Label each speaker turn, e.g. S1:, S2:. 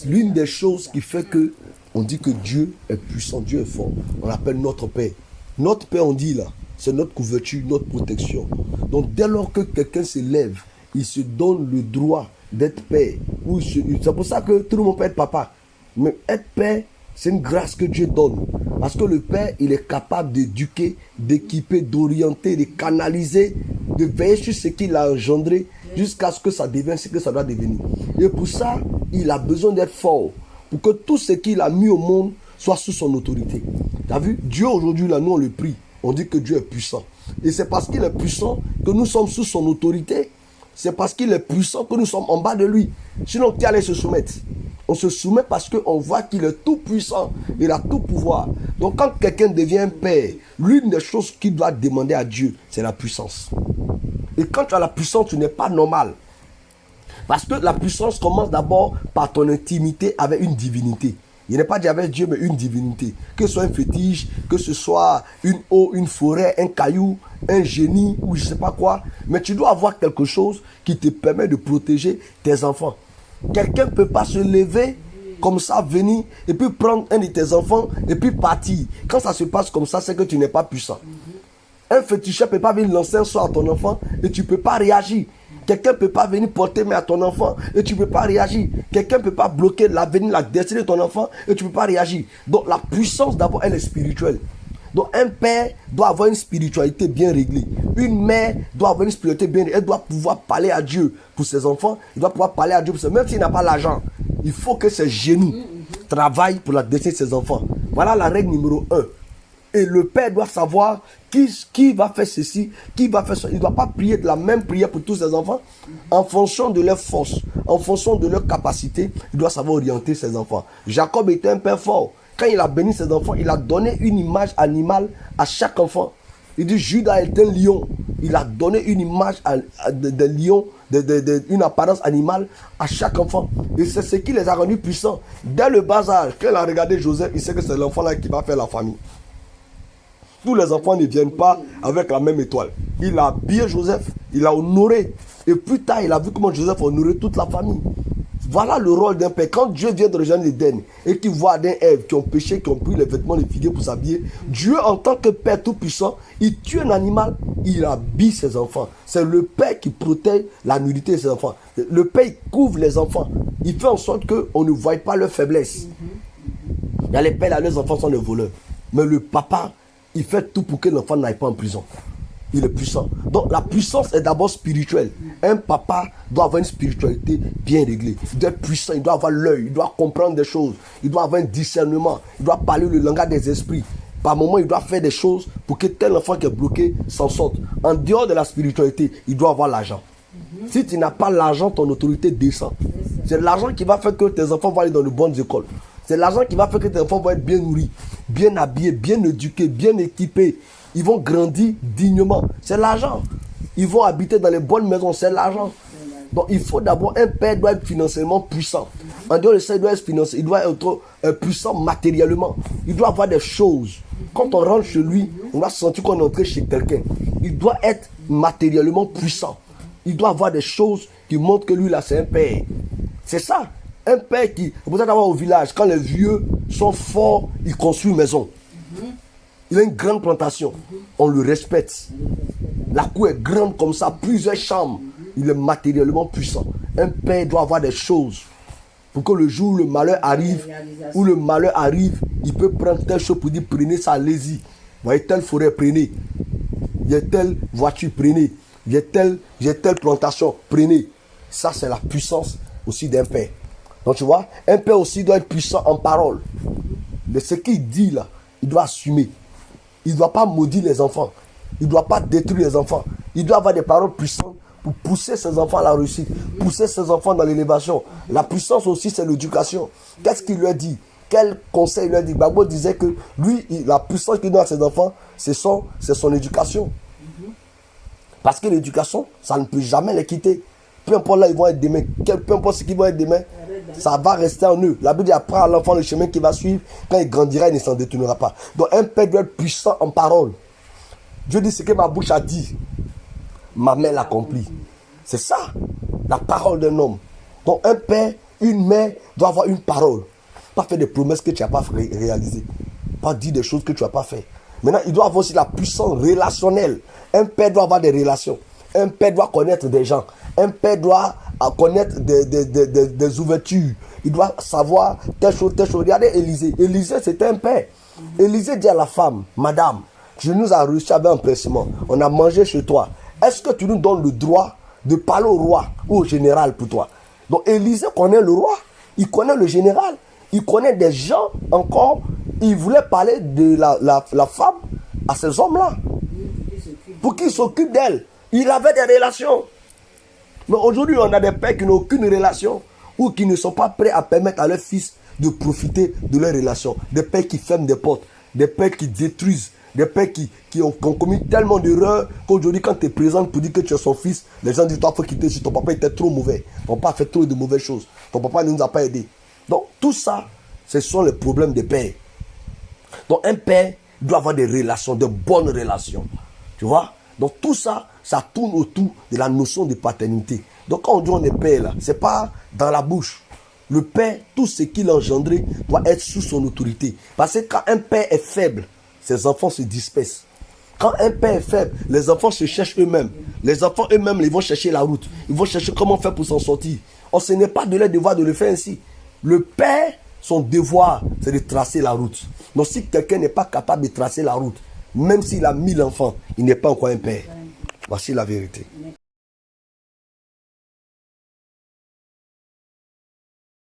S1: L'une des choses qui fait que on dit que Dieu est puissant, Dieu est fort, on l'appelle notre Père. Notre Père, on dit là, c'est notre couverture, notre protection. Donc dès lors que quelqu'un se lève, il se donne le droit d'être père. C'est pour ça que tout le monde peut être papa. Mais être père, c'est une grâce que Dieu donne. Parce que le père, il est capable d'éduquer, d'équiper, d'orienter, de canaliser, de veiller sur ce qu'il a engendré jusqu'à ce que ça devienne ce que ça doit devenir. Et pour ça, il a besoin d'être fort. Pour que tout ce qu'il a mis au monde soit sous son autorité. Tu as vu? Dieu aujourd'hui, là, nous on le prie. On dit que Dieu est puissant. Et c'est parce qu'il est puissant que nous sommes sous son autorité. C'est parce qu'il est puissant que nous sommes en bas de lui. Sinon, qui allait se soumettre? On se soumet parce qu'on voit qu'il est tout puissant. Il a tout pouvoir. Donc quand quelqu'un devient père, l'une des choses qu'il doit demander à Dieu, c'est la puissance. Et quand tu as la puissance, tu n'es pas normal. Parce que la puissance commence d'abord par ton intimité avec une divinité. Il n'est pas dit avec Dieu, mais une divinité. Que ce soit un fétiche, que ce soit une eau, une forêt, un caillou, un génie ou je ne sais pas quoi. Mais tu dois avoir quelque chose qui te permet de protéger tes enfants. Quelqu'un ne peut pas se lever comme ça, venir et puis prendre un de tes enfants et puis partir. Quand ça se passe comme ça, c'est que tu n'es pas puissant. Un féticheur ne peut pas venir lancer un sort à ton enfant et tu ne peux pas réagir. Quelqu'un ne peut pas venir porter main à ton enfant et tu ne peux pas réagir. Quelqu'un ne peut pas bloquer l'avenir, la destinée de ton enfant et tu ne peux pas réagir. Donc la puissance d'abord, elle est spirituelle. Donc un père doit avoir une spiritualité bien réglée. Une mère doit avoir une spiritualité bien réglée. Elle doit pouvoir parler à Dieu pour ses enfants. Il doit pouvoir parler à Dieu pour ses enfants. Même s'il n'a pas l'argent, il faut que ses genoux travaillent pour la destinée de ses enfants. Voilà la règle numéro 1. Et le père doit savoir qui va faire ceci, qui va faire ça. Il ne doit pas prier de la même prière pour tous ses enfants. En fonction de leur force, en fonction de leur capacité, il doit savoir orienter ses enfants. Jacob était un père fort. Quand il a béni ses enfants, il a donné une image animale à chaque enfant. Il dit Judas est un lion. Il a donné une image de lion, une apparence animale à chaque enfant. Et c'est ce qui les a rendus puissants. Dès le bas âge, quand il a regardé Joseph, il sait que c'est l'enfant là qui va faire la famille. Tous les enfants ne viennent pas avec la même étoile. Il a habillé Joseph, il a honoré. Et plus tard, il a vu comment Joseph a honoré toute la famille. Voilà le rôle d'un père. Quand Dieu vient de rejoindre l'Éden et qu'il voit Adam et Ève qui ont péché, qui ont pris les vêtements de figuier pour s'habiller, Dieu, en tant que Père tout-puissant, il tue un animal, il habille ses enfants. C'est le Père qui protège la nudité de ses enfants. Le Père, il couvre les enfants. Il fait en sorte qu'on ne voie pas leur faiblesse. Il y a les pères, là, leurs enfants sont des voleurs. Mais le papa, il fait tout pour que l'enfant n'aille pas en prison. Il est puissant. Donc la puissance est d'abord spirituelle. Un papa doit avoir une spiritualité bien réglée. Il doit être puissant, il doit avoir l'œil, il doit comprendre des choses. Il doit avoir un discernement. Il doit parler le langage des esprits. Par moment, il doit faire des choses pour que tel enfant qui est bloqué s'en sorte. En dehors de la spiritualité, il doit avoir l'argent. Si tu n'as pas l'argent, ton autorité descend. C'est l'argent qui va faire que tes enfants vont aller dans de bonnes écoles. C'est l'argent qui va faire que tes enfants vont être bien nourris, bien habillés, bien éduqués, bien équipés. Ils vont grandir dignement. C'est l'argent. Ils vont habiter dans les bonnes maisons. C'est l'argent. Donc il faut d'abord, un père doit être financièrement puissant. En dehors de ça, il doit être financier, il doit être puissant matériellement. Il doit avoir des choses. Quand on rentre chez lui, on va sentir qu'on est entré chez quelqu'un. Il doit être matériellement puissant. Il doit avoir des choses qui montrent que lui là c'est un père. C'est ça. Un père qui, vous êtes au village, quand les vieux sont forts, ils construisent une maison. Il a une grande plantation. On le respecte. La cour est grande comme ça, plusieurs chambres. Il est matériellement puissant. Un père doit avoir des choses pour que le jour où le malheur arrive, il peut prendre telle chose pour dire prenez ça, allez-y. Vous voyez, telle forêt, prenez. Il y a telle voiture, prenez. Il y a telle plantation, prenez. Ça, c'est la puissance aussi d'un père. Donc tu vois, un père aussi doit être puissant en parole. Mais ce qu'il dit là, il doit assumer. Il ne doit pas maudire les enfants. Il ne doit pas détruire les enfants. Il doit avoir des paroles puissantes pour pousser ses enfants à la réussite, pousser ses enfants dans l'élévation. La puissance aussi, c'est l'éducation. Qu'est-ce qu'il lui a dit? Quel conseil il lui a dit? Gbagbo disait que lui, la puissance qu'il donne à ses enfants, c'est son éducation. Parce que l'éducation, ça ne peut jamais les quitter. Peu importe là ils vont être demain, peu importe ce qu'ils vont être demain, ça va rester en eux. La Bible dit apprends à l'enfant le chemin qu'il va suivre. Quand il grandira, il ne s'en détournera pas. Donc un père doit être puissant en parole. Dieu dit ce que ma bouche a dit, ma main l'accomplit. C'est ça, la parole d'un homme. Donc un père Une mère doit avoir une parole. Pas faire des promesses que tu n'as pas réalisées. Pas dire des choses que tu n'as pas fait. Maintenant, il doit avoir aussi la puissance relationnelle. Un père doit avoir des relations. Un père doit connaître des gens. Un père doit connaître des ouvertures. Il doit savoir telle chose, telle chose. Regardez Élisée. Élisée, c'était un père. Élisée dit à la femme, madame, tu nous as reçu avec empressement. On a mangé chez toi. Est-ce que tu nous donnes le droit de parler au roi ou au général pour toi? Donc Élisée connaît le roi. Il connaît le général. Il connaît des gens encore. Il voulait parler de la femme à ces hommes-là. Pour qu'ils s'occupent d'elle. Il avait des relations. Mais aujourd'hui, on a des pères qui n'ont aucune relation ou qui ne sont pas prêts à permettre à leurs fils de profiter de leurs relations. Des pères qui ferment des portes, des pères qui détruisent, des pères qui ont commis tellement d'erreurs qu'aujourd'hui, quand tu es présent pour dire que tu es son fils, les gens disent, toi, il faut quitter, si ton papa était trop mauvais. Ton papa a fait trop de mauvaises choses. Ton papa ne nous a pas aidés. Donc, tout ça, ce sont les problèmes des pères. Donc, un père doit avoir des relations, de bonnes relations. Tu vois? Donc, tout ça, ça tourne autour de la notion de paternité. Donc, quand on dit on est père, là, ce n'est pas dans la bouche. Le père, tout ce qu'il a engendré doit être sous son autorité. Parce que quand un père est faible, ses enfants se dispersent. Quand un père est faible, les enfants se cherchent eux-mêmes. Les enfants eux-mêmes, ils vont chercher la route. Ils vont chercher comment faire pour s'en sortir. Or, ce n'est pas de leur devoir de le faire ainsi. Le père, son devoir, c'est de tracer la route. Donc, si quelqu'un n'est pas capable de tracer la route, même s'il a 1000 enfants, il n'est pas encore un père. Voici la vérité.